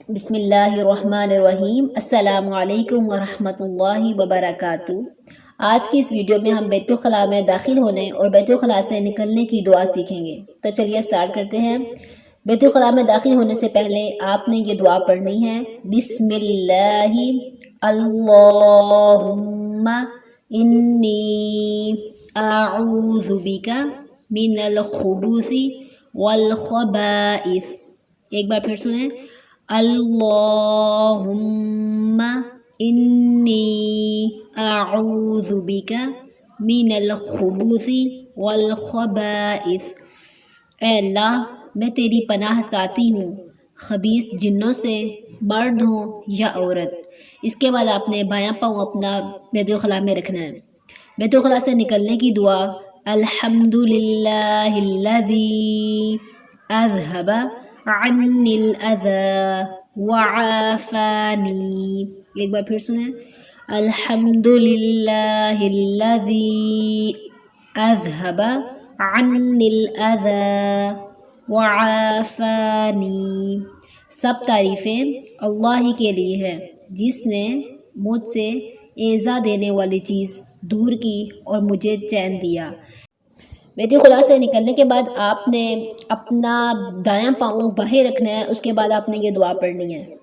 بسم اللہ الرحمن الرحیم۔ السلام علیکم ورحمۃ اللہ وبرکاتہ۔ آج کی اس ویڈیو میں ہم بیت الخلاء میں داخل ہونے اور بیت الخلاء سے نکلنے کی دعا سیکھیں گے۔ تو چلیے سٹارٹ کرتے ہیں۔ بیت الخلاء میں داخل ہونے سے پہلے آپ نے یہ دعا پڑھنی ہے۔ بسم اللہ اللہم انی اعوذ بک من الخبث والخبائث۔ ایک بار پھر سنیں۔ اللہم انی اعوذ بک من الخبث والخبائث۔ اے اللہ، میں تیری پناہ چاہتی ہوں خبیث جنوں سے، مرد ہوں یا عورت۔ اس کے بعد آپ نے بایاں پاؤں اپنا بیت الخلاء میں رکھنا ہے۔ بیت الخلاء سے نکلنے کی دعا الحمدللہ الذی اذھب عنی الاذی وعافانی۔ ایک بار پھر سنیں۔ الحمدللہ الذی اذھب عنی الاذی وعافانی۔ سب تعریفیں اللہ ہی کے لیے ہیں جس نے مجھ سے ایذا دینے والی چیز دور کی اور مجھے چین دیا۔ بیت الخلاء سے نکلنے کے بعد آپ نے اپنا دایاں پاؤں باہر رکھنا ہے۔ اس کے بعد آپ نے یہ دعا پڑھنی ہے۔